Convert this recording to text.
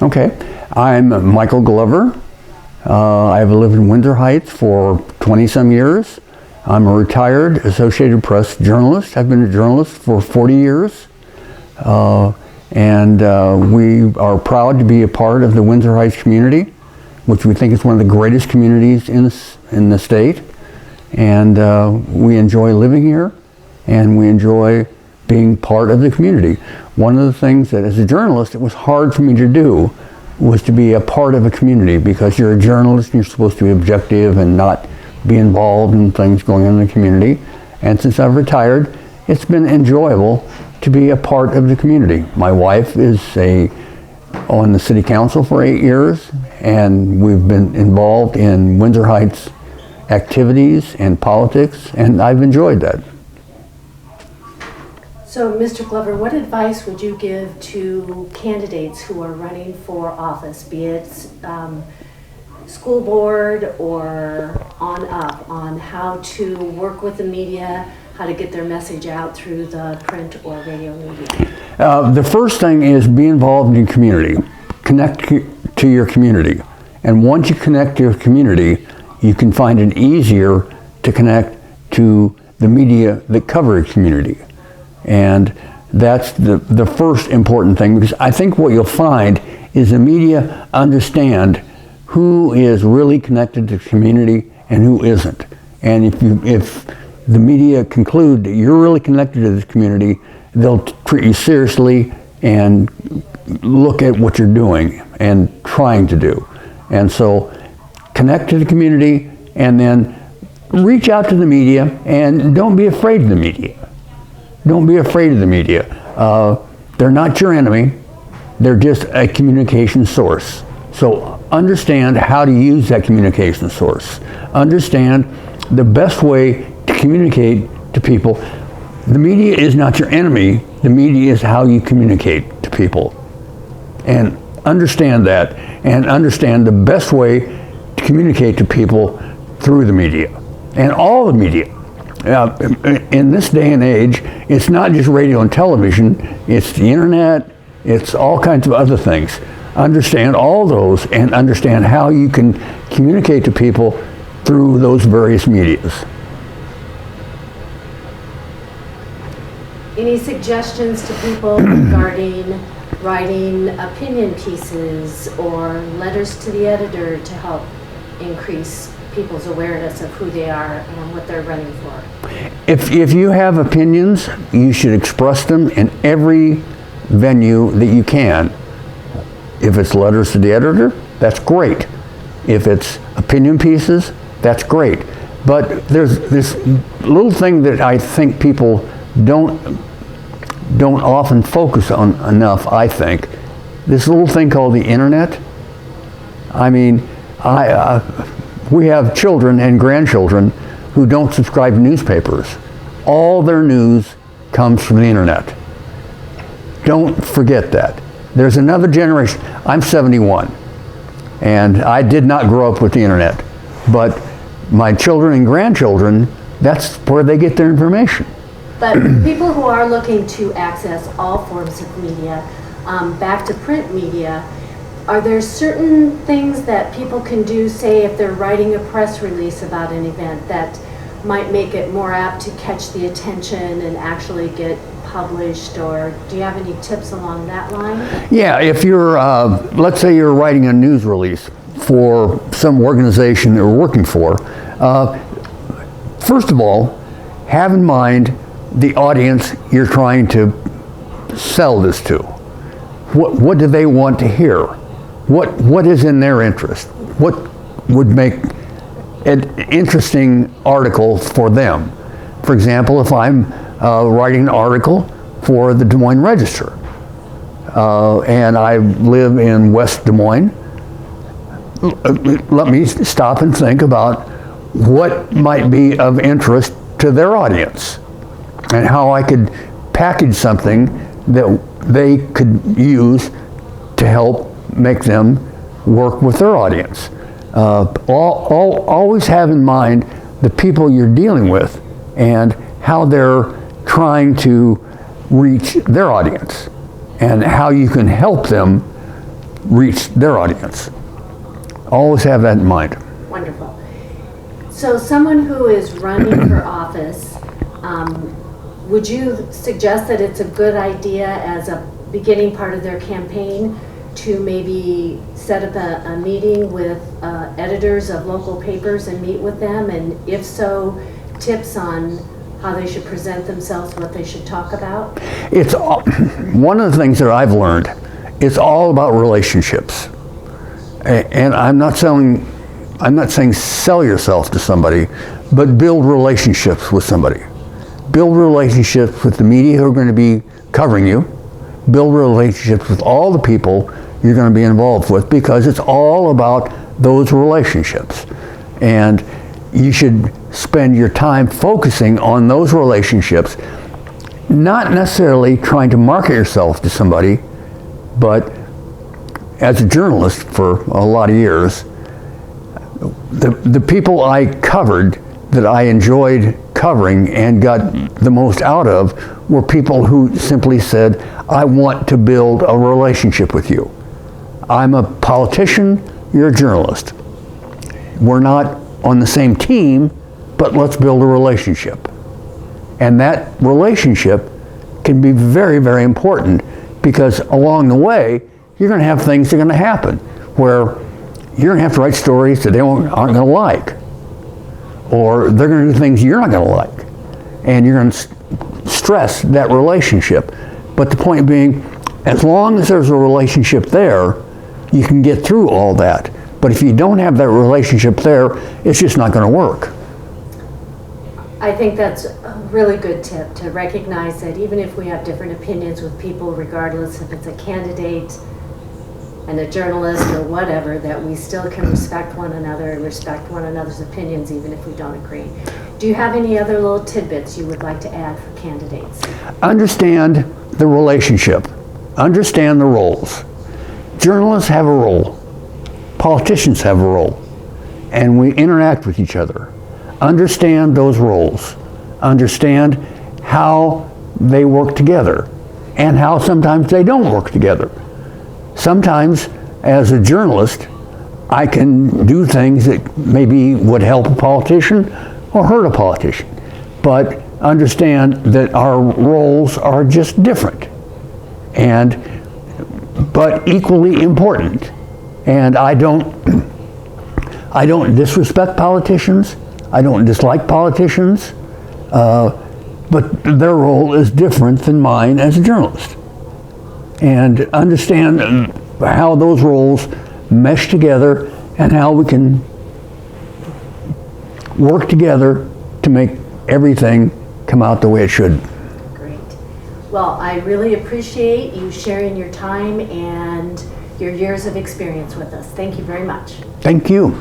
Okay, I'm Michael Glover. I've lived in Windsor Heights for 20-some years. I'm a retired Associated Press journalist. I've been a journalist for 40 years. We are proud to be a part of the Windsor Heights community, which we think is one of the greatest communities in the state. And we enjoy living here, and we enjoy being part of the community. One of the things that as a journalist it was hard for me to do was to be a part of a community, because you're a journalist and you're supposed to be objective and not be involved in things going on in the community. And since I've retired, it's been enjoyable to be a part of the community. My wife is on the city council for 8 years, and we've been involved in Windsor Heights activities and politics, and I've enjoyed that. So, Mr. Glover, what advice would you give to candidates who are running for office, be it school board or on up, on how to work with the media, how to get their message out through the print or radio media? The first thing is be involved in your community. Connect to your community. And once you connect to your community, you can find it easier to connect to the media that cover your community. And that's the first important thing, because I think what you'll find is the media understand who is really connected to the community and who isn't. And if the media conclude that you're really connected to this community, they'll treat you seriously and look at what you're doing and trying to do. And so connect to the community, and then reach out to the media, and don't be afraid of the media. Don't be afraid of the media. They're not your enemy. They're just a communication source. So understand how to use that communication source. Understand the best way to communicate to people. The media is not your enemy. The media is how you communicate to people. And understand that, and understand the best way to communicate to people through the media. And all the media. In this day and age, it's not just radio and television, it's the internet, it's all kinds of other things. Understand all those, and understand how you can communicate to people through those various medias. Any suggestions to people regarding writing opinion pieces or letters to the editor to help increase people's awareness of who they are and what they're running for? If you have opinions, you should express them in every venue that you can. If it's letters to the editor, that's great. If it's opinion pieces, that's great. But there's this little thing that I think people don't often focus on enough, I think. This little thing called the internet. I mean, we have children and grandchildren who don't subscribe to newspapers. All their news comes from the internet. Don't forget that. There's another generation. I'm 71, and I did not grow up with the internet, but my children and grandchildren, that's where they get their information. But people who are looking to access all forms of media, back to print media, are there certain things that people can do, say if they're writing a press release about an event, that might make it more apt to catch the attention and actually get published? Or do you have any tips along that line? Yeah, if you're, let's say you're writing a news release for some organization that you're working for, first of all, have in mind the audience you're trying to sell this to. What do they want to hear? What is in their interest? What would make an interesting article for them? For example, if I'm writing an article for the Des Moines Register, and I live in West Des Moines, let me stop and think about what might be of interest to their audience, and how I could package something that they could use to help make them work with their audience. Always have in mind the people you're dealing with and how they're trying to reach their audience, and how you can help them reach their audience. Always have that in mind. Wonderful. So someone who is running for office, would you suggest that it's a good idea as a beginning part of their campaign to maybe set up a meeting with editors of local papers and meet with them? And if so, tips on how they should present themselves, what they should talk about? It's one of the things that I've learned. It's all about relationships, and I'm not saying sell yourself to somebody, but build relationships with somebody. Build relationships with the media who are going to be covering you. Build relationships with all the people you're going to be involved with, because it's all about those relationships. And you should spend your time focusing on those relationships, not necessarily trying to market yourself to somebody, but as a journalist for a lot of years, the people I covered that I enjoyed covering and got the most out of were people who simply said, I want to build a relationship with you. I'm a politician, you're a journalist. We're not on the same team, but let's build a relationship. And that relationship can be very, very important, because along the way, you're going to have things that are going to happen where you're going to have to write stories that they aren't going to like, or they're going to do things you're not going to like, and you're going to stress that relationship. But the point being, as long as there's a relationship there, you can get through all that. But if you don't have that relationship there, it's just not going to work. I think that's a really good tip, to recognize that even if we have different opinions with people, regardless if it's a candidate and a journalist or whatever, that we still can respect one another and respect one another's opinions even if we don't agree. Do you have any other little tidbits you would like to add for candidates? Understand the relationship. Understand the roles. Journalists have a role. Politicians have a role. And we interact with each other. Understand those roles. Understand how they work together and how sometimes they don't work together. Sometimes, as a journalist, I can do things that maybe would help a politician or hurt a politician. But understand that our roles are just different, but equally important. And I don't disrespect politicians. I don't dislike politicians, but their role is different than mine as a journalist. And understand how those roles mesh together and how we can work together to make everything come out the way it should. Great. Well, I really appreciate you sharing your time and your years of experience with us. Thank you very much. Thank you.